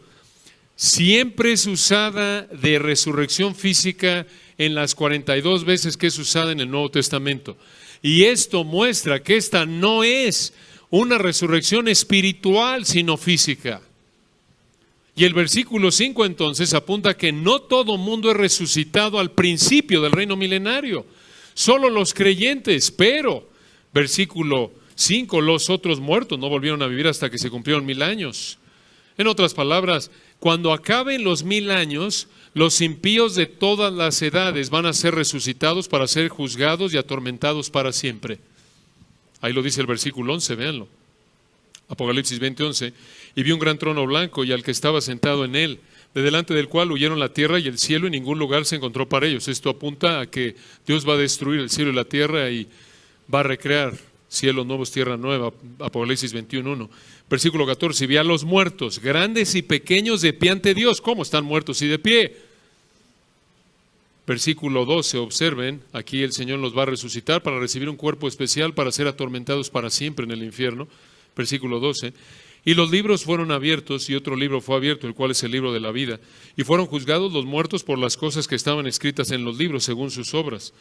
siempre es usada de resurrección física en las 42 veces que es usada en el Nuevo Testamento. Y esto muestra que esta no es una resurrección espiritual, sino física. Y el versículo 5 entonces apunta que no todo mundo es resucitado al principio del reino milenario, solo los creyentes, pero, versículo 5, los otros muertos no volvieron a vivir hasta que se cumplieron 1000 años. En otras palabras, cuando acaben los 1000 años, los impíos de todas las edades van a ser resucitados para ser juzgados y atormentados para siempre. Ahí lo dice el versículo 11, véanlo. Apocalipsis 20:11. Y vi un gran trono blanco y al que estaba sentado en él, de delante del cual huyeron la tierra y el cielo, y ningún lugar se encontró para ellos. Esto apunta a que Dios va a destruir el cielo y la tierra y va a recrear cielos nuevos, tierra nueva. Apocalipsis 21:1. Versículo 14. Vi a los muertos, grandes y pequeños, de pie ante Dios. ¿Cómo están muertos y de pie? Versículo 12. Observen, aquí el Señor los va a resucitar para recibir un cuerpo especial para ser atormentados para siempre en el infierno. Versículo 12. Y los libros fueron abiertos, y otro libro fue abierto, el cual es el libro de la vida. Y fueron juzgados los muertos por las cosas que estaban escritas en los libros, según sus obras.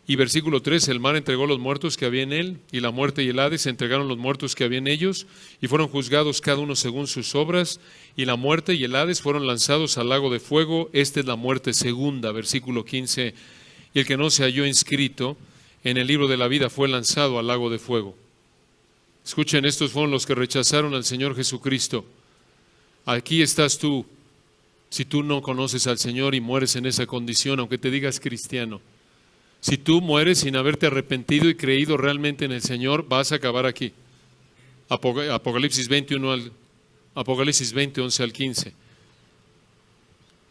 Y versículo 3, el mar entregó los muertos que había en él, y la muerte y el Hades entregaron los muertos que había en ellos, y fueron juzgados cada uno según sus obras, y la muerte y el Hades fueron lanzados al lago de fuego. Esta es la muerte segunda. Versículo 15, y el que no se halló inscrito en el libro de la vida fue lanzado al lago de fuego. Escuchen, estos fueron los que rechazaron al Señor Jesucristo. Aquí estás tú, si tú no conoces al Señor y mueres en esa condición, aunque te digas cristiano. Si tú mueres sin haberte arrepentido y creído realmente en el Señor, vas a acabar aquí. Apocalipsis 20, 11 al 15.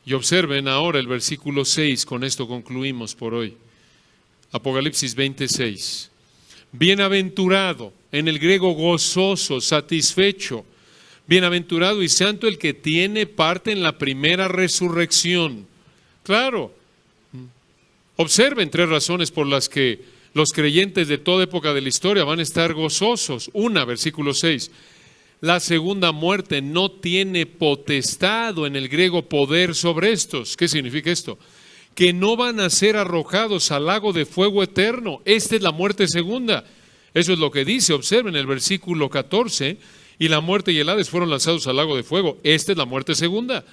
Y observen ahora el versículo 6, con esto concluimos por hoy. Apocalipsis 26. Bienaventurado, en el griego gozoso, satisfecho. Bienaventurado y santo el que tiene parte en la primera resurrección. Claro. Observen 3 razones por las que los creyentes de toda época de la historia van a estar gozosos. Una, versículo 6. La segunda muerte no tiene potestad, o en el griego poder, sobre estos. ¿Qué significa esto? Que no van a ser arrojados al lago de fuego eterno. Esta es la muerte segunda. Eso es lo que dice. Observen el versículo 14. Y la muerte y el Hades fueron lanzados al lago de fuego. Esta es la muerte segunda.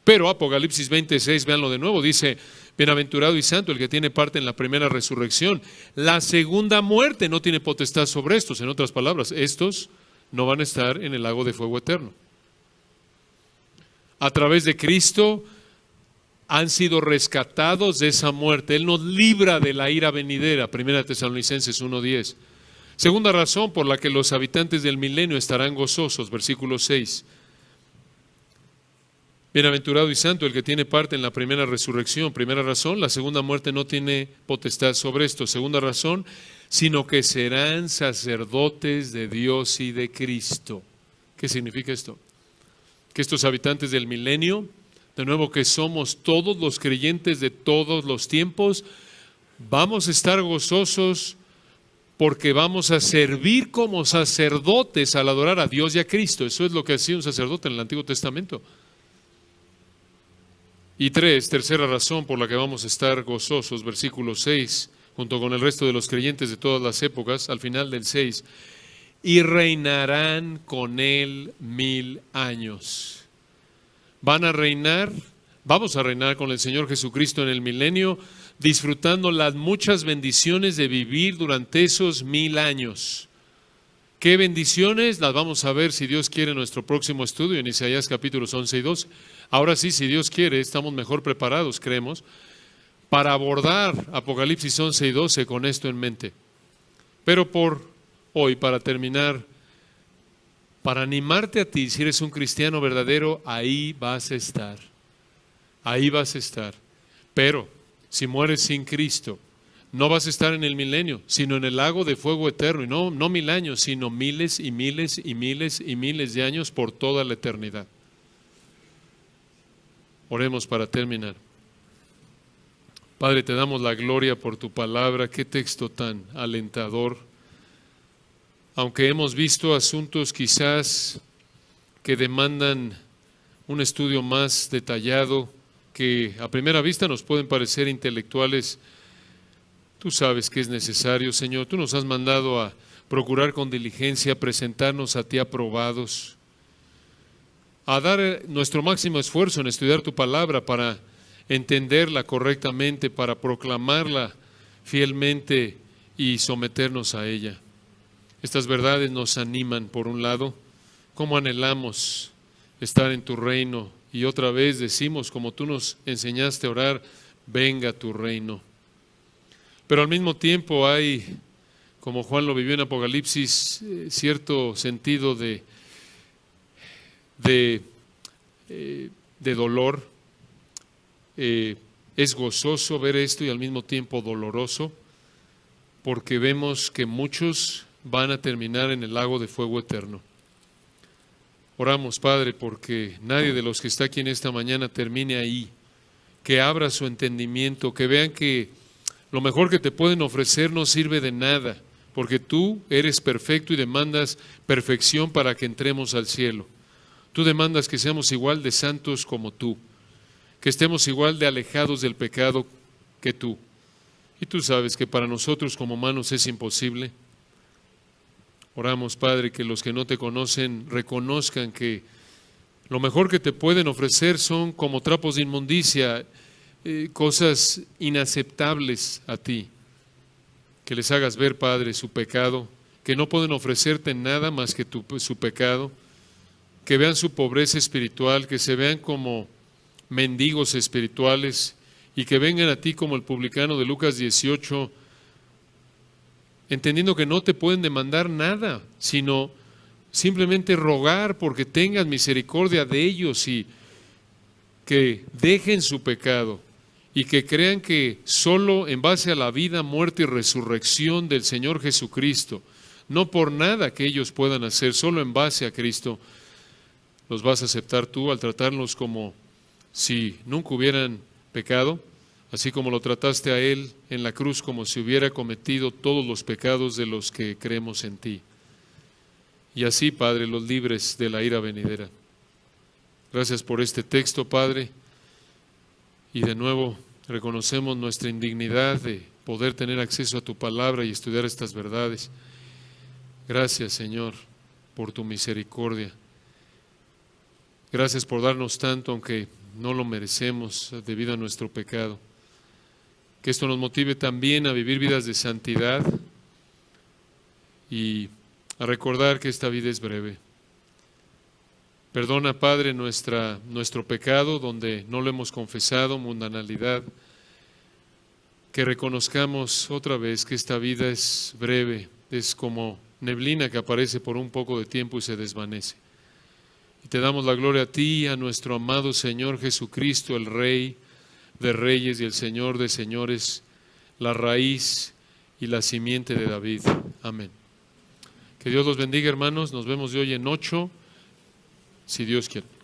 Pero Apocalipsis 26, véanlo de nuevo, dice: bienaventurado y santo el que tiene parte en la primera resurrección. La segunda muerte no tiene potestad sobre estos. En otras palabras, estos no van a estar en el lago de fuego eterno. A través de Cristo han sido rescatados de esa muerte. Él nos libra de la ira venidera. 1 Tesalonicenses 1:10. Segunda razón por la que los habitantes del milenio estarán gozosos. Versículo 6. Bienaventurado y santo el que tiene parte en la primera resurrección. Primera razón, la segunda muerte no tiene potestad sobre esto. Segunda razón, sino que serán sacerdotes de Dios y de Cristo. ¿Qué significa esto? Que estos habitantes del milenio, de nuevo que somos todos los creyentes de todos los tiempos, vamos a estar gozosos porque vamos a servir como sacerdotes al adorar a Dios y a Cristo. Eso es lo que hacía un sacerdote en el Antiguo Testamento. Y 3, tercera razón por la que vamos a estar gozosos, versículo 6, junto con el resto de los creyentes de todas las épocas, al final del 6, y reinarán con él 1000 años. Van a reinar, vamos a reinar con el Señor Jesucristo en el milenio, disfrutando las muchas bendiciones de vivir durante esos 1000 años. ¿Qué bendiciones? Las vamos a ver, si Dios quiere, en nuestro próximo estudio en Isaías capítulos 11 y 12. Ahora sí, si Dios quiere, estamos mejor preparados, creemos, para abordar Apocalipsis 11 y 12 con esto en mente. Pero por hoy, para terminar, para animarte a ti, si eres un cristiano verdadero, ahí vas a estar. Ahí vas a estar. Pero si mueres sin Cristo, no vas a estar en el milenio, sino en el lago de fuego eterno. Y no 1000 años, sino miles y miles y miles y miles de años por toda la eternidad. Oremos para terminar. Padre, te damos la gloria por tu palabra. Qué texto tan alentador. Aunque hemos visto asuntos quizás que demandan un estudio más detallado, que a primera vista nos pueden parecer intelectuales, tú sabes que es necesario, Señor. Tú nos has mandado a procurar con diligencia presentarnos a ti aprobados, a dar nuestro máximo esfuerzo en estudiar tu palabra para entenderla correctamente, para proclamarla fielmente y someternos a ella. Estas verdades nos animan, por un lado, cómo anhelamos estar en tu reino, y otra vez decimos, como tú nos enseñaste a orar, venga tu reino. Pero al mismo tiempo hay, como Juan lo vivió en Apocalipsis, cierto sentido de dolor. Es gozoso ver esto y al mismo tiempo doloroso, porque vemos que muchos van a terminar en el lago de fuego eterno. Oramos, Padre, porque nadie de los que está aquí en esta mañana termine ahí, que abra su entendimiento, que vean que lo mejor que te pueden ofrecer no sirve de nada, porque tú eres perfecto y demandas perfección para que entremos al cielo. Tú demandas que seamos igual de santos como tú, que estemos igual de alejados del pecado que tú. Y tú sabes que para nosotros como humanos es imposible. Oramos, Padre, que los que no te conocen reconozcan que lo mejor que te pueden ofrecer son como trapos de inmundicia, cosas inaceptables a ti. Que les hagas ver, Padre, su pecado, que no pueden ofrecerte nada más que su pecado, que vean su pobreza espiritual, que se vean como mendigos espirituales y que vengan a ti como el publicano de Lucas 18, entendiendo que no te pueden demandar nada, sino simplemente rogar porque tengas misericordia de ellos y que dejen su pecado y que crean que solo en base a la vida, muerte y resurrección del Señor Jesucristo, no por nada que ellos puedan hacer, solo en base a Cristo, los vas a aceptar tú al tratarlos como si nunca hubieran pecado, así como lo trataste a Él en la cruz como si hubiera cometido todos los pecados de los que creemos en ti. Y así, Padre, los libres de la ira venidera. Gracias por este texto, Padre, y de nuevo reconocemos nuestra indignidad de poder tener acceso a tu palabra y estudiar estas verdades. Gracias, Señor, por tu misericordia. Gracias por darnos tanto, aunque no lo merecemos debido a nuestro pecado. Que esto nos motive también a vivir vidas de santidad y a recordar que esta vida es breve. Perdona, Padre, nuestro pecado donde no lo hemos confesado, mundanalidad. Que reconozcamos otra vez que esta vida es breve, es como neblina que aparece por un poco de tiempo y se desvanece. Y te damos la gloria a ti, a nuestro amado Señor Jesucristo, el Rey de Reyes y el Señor de Señores, la raíz y la simiente de David. Amén. Que Dios los bendiga, hermanos. Nos vemos de hoy en 8, si Dios quiere.